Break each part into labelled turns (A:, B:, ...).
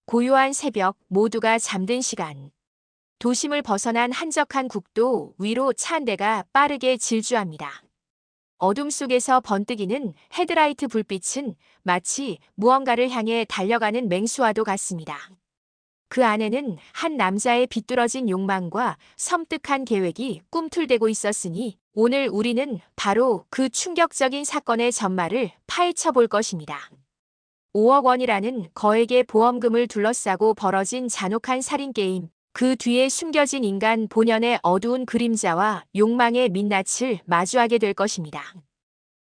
A: 고요한 새벽, 모두가 잠든 시간. 도심을 벗어난 한적한 국도 위로 차 한 대가 빠르게 질주합니다. 어둠 속에서 번뜩이는 헤드라이트 불빛은 마치 무언가를 향해 달려가는 맹수와도 같습니다. 그 안에는 한 남자의 비뚤어진 욕망과 섬뜩한 계획이 꿈틀대고 있었으니 오늘 우리는 바로 그 충격적인 사건의 전말을 파헤쳐 볼 것입니다. 5억 원이라는 거액의 보험금을 둘러싸고 벌어진 잔혹한 살인게임, 그 뒤에 숨겨진 인간 본연의 어두운 그림자와 욕망의 민낯을 마주하게 될 것입니다.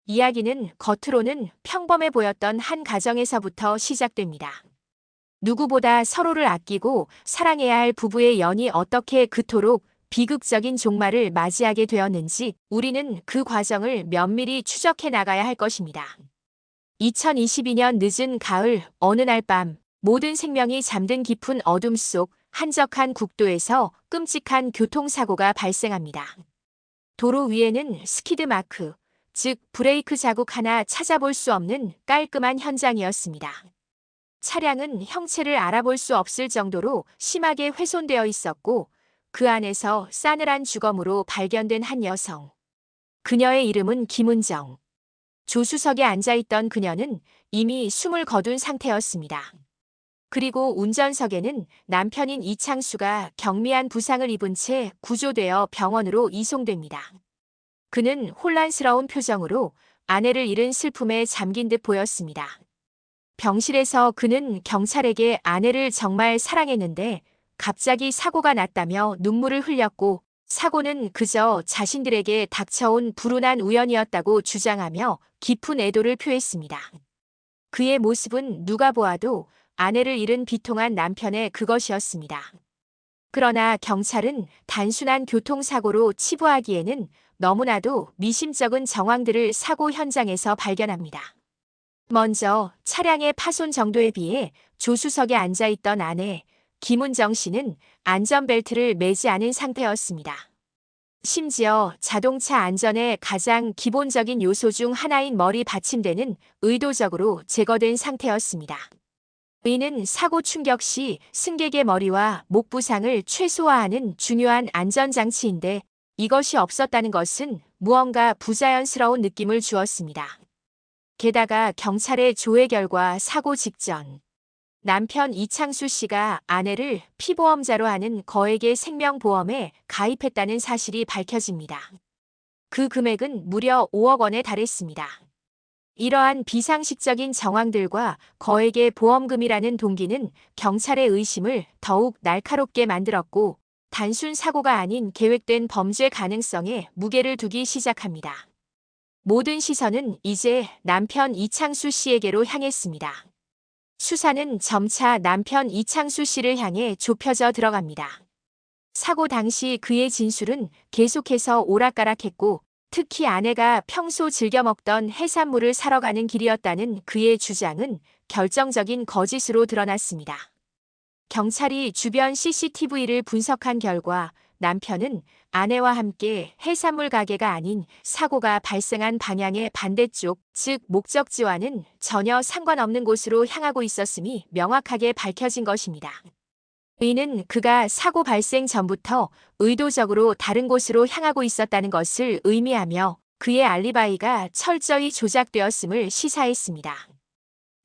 A: 이야기는 겉으로는 평범해 보였던 한 가정에서부터 시작됩니다. 누구보다 서로를 아끼고 사랑해야 할 부부의 연이 어떻게 그토록 비극적인 종말을 맞이하게 되었는지 우리는 그 과정을 면밀히 추적해 나가야 할 것입니다. 2022년 늦은 가을 어느 날 밤 모든 생명이 잠든 깊은 어둠 속 한적한 국도에서 끔찍한 교통사고가 발생합니다. 도로 위에는 스키드 마크, 즉 브레이크 자국 하나 찾아볼 수 없는 깔끔한 현장이었습니다. 차량은 형체를 알아볼 수 없을 정도로 심하게 훼손되어 있었고 그 안에서 싸늘한 주검으로 발견된 한 여성. 그녀의 이름은 김은정. 조수석에 앉아있던 그녀는 이미 숨을 거둔 상태였습니다. 그리고 운전석에는 남편인 이창수가 경미한 부상을 입은 채 구조되어 병원으로 이송됩니다. 그는 혼란스러운 표정으로 아내를 잃은 슬픔에 잠긴 듯 보였습니다. 병실에서 그는 경찰에게 아내를 정말 사랑했는데 갑자기 사고가 났다며 눈물을 흘렸고 사고는 그저 자신들에게 닥쳐온 불운한 우연이었다고 주장하며 깊은 애도를 표했습니다. 그의 모습은 누가 보아도 아내를 잃은 비통한 남편의 그것이었습니다. 그러나 경찰은 단순한 교통사고로 치부하기에는 너무나도 미심쩍은 정황들을 사고 현장에서 발견합니다. 먼저 차량의 파손 정도에 비해 조수석에 앉아있던 아내 김은정 씨는 안전벨트를 매지 않은 상태였습니다. 심지어 자동차 안전의 가장 기본적인 요소 중 하나인 머리 받침대는 의도적으로 제거된 상태였습니다. 이는 사고 충격 시 승객의 머리와 목 부상을 최소화하는 중요한 안전장치인데 이것이 없었다는 것은 무언가 부자연스러운 느낌을 주었습니다. 게다가 경찰의 조회 결과 사고 직전 남편 이창수 씨가 아내를 피보험자로 하는 거액의 생명보험에 가입했다는 사실이 밝혀집니다. 그 금액은 무려 5억 원에 달했습니다. 이러한 비상식적인 정황들과 거액의 보험금이라는 동기는 경찰의 의심을 더욱 날카롭게 만들었고 단순 사고가 아닌 계획된 범죄 가능성에 무게를 두기 시작합니다. 모든 시선은 이제 남편 이창수 씨에게로 향했습니다. 수사는 점차 남편 이창수 씨를 향해 좁혀져 들어갑니다. 사고 당시 그의 진술은 계속해서 오락가락했고 특히 아내가 평소 즐겨 먹던 해산물을 사러 가는 길이었다는 그의 주장은 결정적인 거짓으로 드러났습니다. 경찰이 주변 CCTV를 분석한 결과 남편은 아내와 함께 해산물 가게가 아닌 사고가 발생한 방향의 반대쪽, 즉 목적지와는 전혀 상관없는 곳으로 향하고 있었음이 명확하게 밝혀진 것입니다. 이는 그가 사고 발생 전부터 의도적으로 다른 곳으로 향하고 있었다는 것을 의미하며 그의 알리바이가 철저히 조작되었음을 시사했습니다.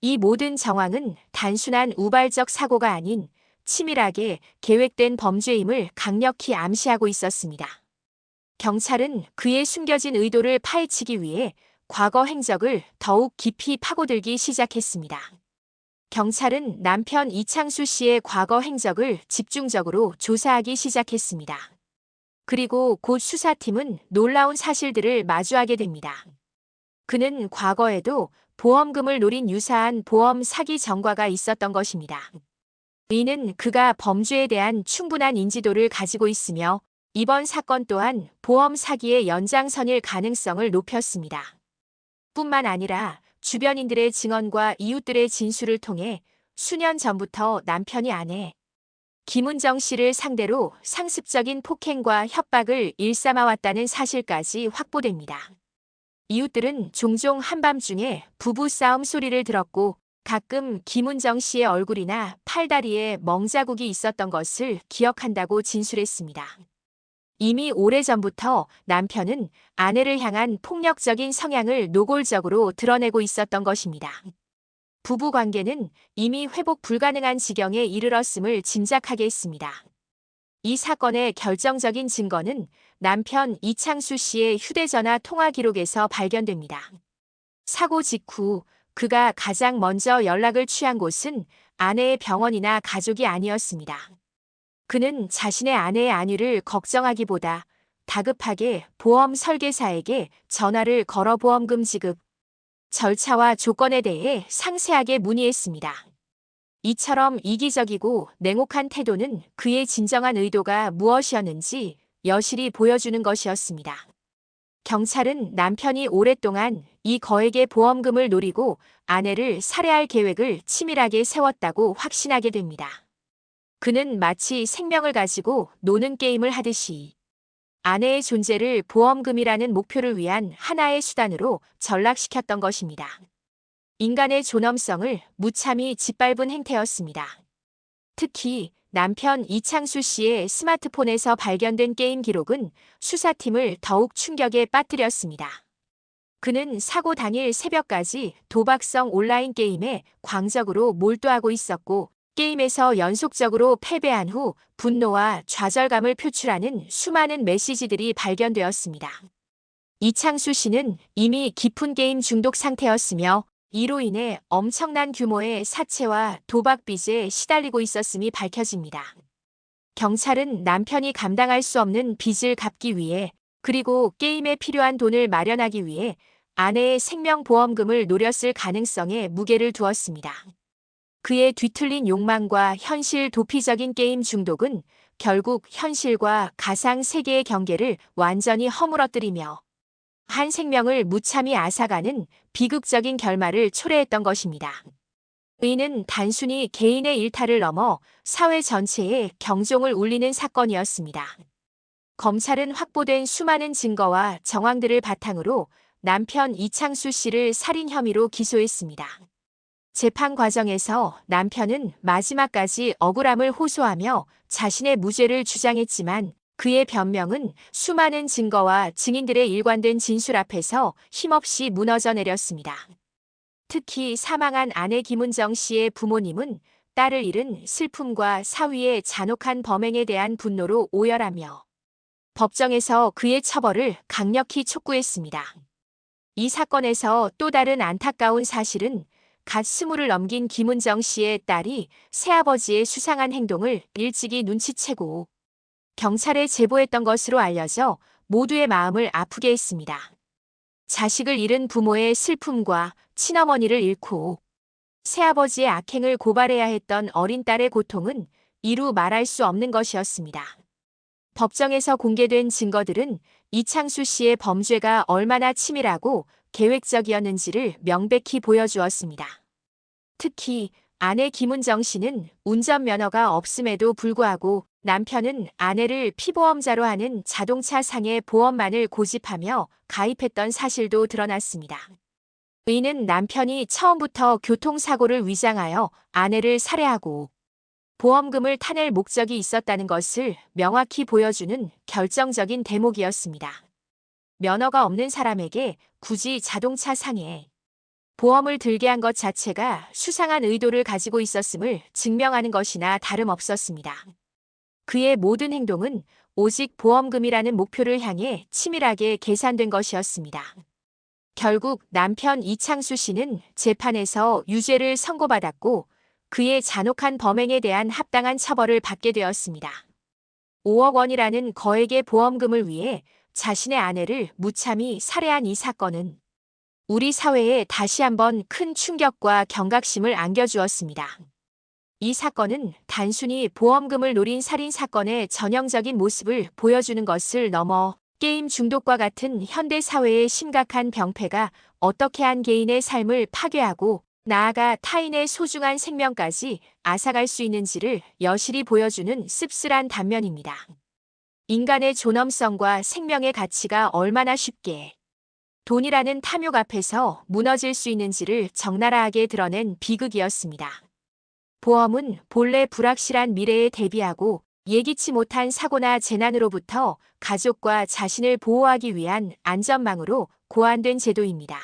A: 이 모든 정황은 단순한 우발적 사고가 아닌 치밀하게 계획된 범죄임을 강력히 암시하고 있었습니다. 경찰은 그의 숨겨진 의도를 파헤치기 위해 과거 행적을 더욱 깊이 파고들기 시작했습니다. 경찰은 남편 이창수 씨의 과거 행적을 집중적으로 조사하기 시작했습니다. 그리고 곧 수사팀은 놀라운 사실들을 마주하게 됩니다. 그는 과거에도 보험금을 노린 유사한 보험 사기 전과가 있었던 것입니다. 이는 그가 범죄에 대한 충분한 인지도를 가지고 있으며 이번 사건 또한 보험 사기의 연장선일 가능성을 높였습니다. 뿐만 아니라 주변인들의 증언과 이웃들의 진술을 통해 수년 전부터 남편이 아내 김은정 씨를 상대로 상습적인 폭행과 협박을 일삼아왔다는 사실까지 확보됩니다. 이웃들은 종종 한밤중에 부부싸움 소리를 들었고 가끔 김은정 씨의 얼굴이나 팔다리에 멍자국이 있었던 것을 기억한다고 진술했습니다. 이미 오래전부터 남편은 아내를 향한 폭력적인 성향을 노골적으로 드러내고 있었던 것입니다. 부부 관계는 이미 회복 불가능한 지경에 이르렀음을 짐작하게 했습니다. 이 사건의 결정적인 증거는 남편 이창수 씨의 휴대전화 통화 기록에서 발견됩니다. 사고 직후 그가 가장 먼저 연락을 취한 곳은 아내의 병원이나 가족이 아니었습니다. 그는 자신의 아내의 안위를 걱정하기보다 다급하게 보험 설계사에게 전화를 걸어 보험금 지급 절차와 조건에 대해 상세하게 문의했습니다. 이처럼 이기적이고 냉혹한 태도는 그의 진정한 의도가 무엇이었는지 여실히 보여주는 것이었습니다. 경찰은 남편이 오랫동안 이 거액의 보험금을 노리고 아내를 살해할 계획을 치밀하게 세웠다고 확신하게 됩니다. 그는 마치 생명을 가지고 노는 게임을 하듯이 아내의 존재를 보험금이라는 목표를 위한 하나의 수단으로 전락시켰던 것입니다. 인간의 존엄성을 무참히 짓밟은 행태였습니다. 특히 남편 이창수 씨의 스마트폰에서 발견된 게임 기록은 수사팀을 더욱 충격에 빠뜨렸습니다. 그는 사고 당일 새벽까지 도박성 온라인 게임에 광적으로 몰두하고 있었고 게임에서 연속적으로 패배한 후 분노와 좌절감을 표출하는 수많은 메시지들이 발견되었습니다. 이창수 씨는 이미 깊은 게임 중독 상태였으며 이로 인해 엄청난 규모의 사채와 도박 빚에 시달리고 있었음이 밝혀집니다. 경찰은 남편이 감당할 수 없는 빚을 갚기 위해 그리고 게임에 필요한 돈을 마련하기 위해 아내의 생명보험금을 노렸을 가능성에 무게를 두었습니다. 그의 뒤틀린 욕망과 현실 도피적인 게임 중독은 결국 현실과 가상 세계의 경계를 완전히 허물어뜨리며 한 생명을 무참히 앗아가는 비극적인 결말을 초래했던 것입니다. 이는 단순히 개인의 일탈을 넘어 사회 전체에 경종을 울리는 사건이었습니다. 검찰은 확보된 수많은 증거와 정황들을 바탕으로 남편 이창수 씨를 살인 혐의로 기소했습니다. 재판 과정에서 남편은 마지막까지 억울함을 호소하며 자신의 무죄를 주장했지만 그의 변명은 수많은 증거와 증인들의 일관된 진술 앞에서 힘없이 무너져 내렸습니다. 특히 사망한 아내 김은정 씨의 부모님은 딸을 잃은 슬픔과 사위의 잔혹한 범행에 대한 분노로 오열하며 법정에서 그의 처벌을 강력히 촉구했습니다. 이 사건에서 또 다른 안타까운 사실은 갓 20을 넘긴 김은정 씨의 딸이 새아버지의 수상한 행동을 일찍이 눈치채고 경찰에 제보했던 것으로 알려져 모두의 마음을 아프게 했습니다. 자식을 잃은 부모의 슬픔과 친어머니를 잃고 새아버지의 악행을 고발해야 했던 어린 딸의 고통은 이루 말할 수 없는 것이었습니다. 법정에서 공개된 증거들은 이창수 씨의 범죄가 얼마나 치밀하고 계획적이었는지를 명백히 보여주었습니다. 특히 아내 김은정 씨는 운전면허가 없음에도 불구하고 남편은 아내를 피보험자로 하는 자동차 상해 보험만을 고집하며 가입했던 사실도 드러났습니다. 이는 남편이 처음부터 교통사고를 위장하여 아내를 살해하고 보험금을 타낼 목적이 있었다는 것을 명확히 보여주는 결정적인 대목이었습니다. 면허가 없는 사람에게 굳이 자동차 상해 보험을 들게 한 것 자체가 수상한 의도를 가지고 있었음을 증명하는 것이나 다름없었습니다. 그의 모든 행동은 오직 보험금이라는 목표를 향해 치밀하게 계산된 것이었습니다. 결국 남편 이창수 씨는 재판에서 유죄를 선고받았고 그의 잔혹한 범행에 대한 합당한 처벌을 받게 되었습니다. 5억 원이라는 거액의 보험금을 위해 자신의 아내를 무참히 살해한 이 사건은 우리 사회에 다시 한번 큰 충격과 경각심을 안겨주었습니다. 이 사건은 단순히 보험금을 노린 살인 사건의 전형적인 모습을 보여주는 것을 넘어 게임 중독과 같은 현대 사회의 심각한 병폐가 어떻게 한 개인의 삶을 파괴하고 나아가 타인의 소중한 생명까지 앗아갈 수 있는지를 여실히 보여주는 씁쓸한 단면입니다. 인간의 존엄성과 생명의 가치가 얼마나 쉽게 돈이라는 탐욕 앞에서 무너질 수 있는지를 적나라하게 드러낸 비극이었습니다. 보험은 본래 불확실한 미래에 대비하고 예기치 못한 사고나 재난으로부터 가족과 자신을 보호하기 위한 안전망으로 고안된 제도입니다.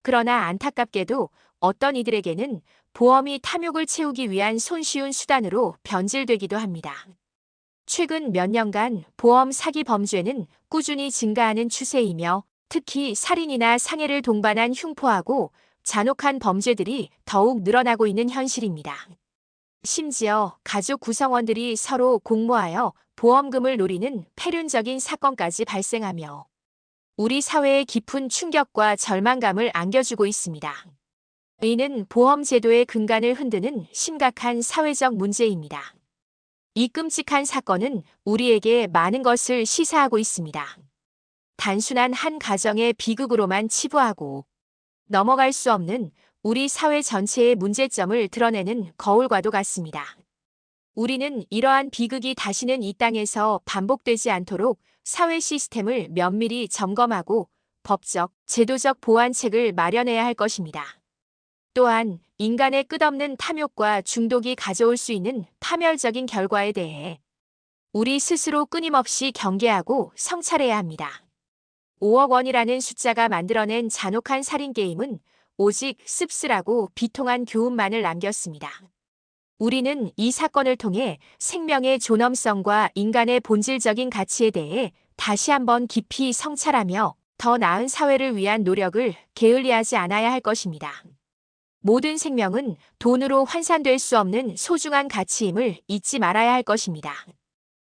A: 그러나 안타깝게도 어떤 이들에게는 보험이 탐욕을 채우기 위한 손쉬운 수단으로 변질되기도 합니다. 최근 몇 년간 보험 사기 범죄는 꾸준히 증가하는 추세이며 특히 살인이나 상해를 동반한 흉포하고 잔혹한 범죄들이 더욱 늘어나고 있는 현실입니다. 심지어 가족 구성원들이 서로 공모하여 보험금을 노리는 폐륜적인 사건까지 발생하며 우리 사회에 깊은 충격과 절망감을 안겨주고 있습니다. 이는 보험 제도의 근간을 흔드는 심각한 사회적 문제입니다. 이 끔찍한 사건은 우리에게 많은 것을 시사하고 있습니다. 단순한 한 가정의 비극으로만 치부하고 넘어갈 수 없는 우리 사회 전체의 문제점을 드러내는 거울과도 같습니다. 우리는 이러한 비극이 다시는 이 땅에서 반복되지 않도록 사회 시스템을 면밀히 점검하고 법적, 제도적 보완책을 마련해야 할 것입니다. 또한 인간의 끝없는 탐욕과 중독이 가져올 수 있는 파멸적인 결과에 대해 우리 스스로 끊임없이 경계하고 성찰해야 합니다. 5억 원이라는 숫자가 만들어낸 잔혹한 살인게임은 오직 씁쓸하고 비통한 교훈만을 남겼습니다. 우리는 이 사건을 통해 생명의 존엄성과 인간의 본질적인 가치에 대해 다시 한번 깊이 성찰하며 더 나은 사회를 위한 노력을 게을리하지 않아야 할 것입니다. 모든 생명은 돈으로 환산될 수 없는 소중한 가치임을 잊지 말아야 할 것입니다.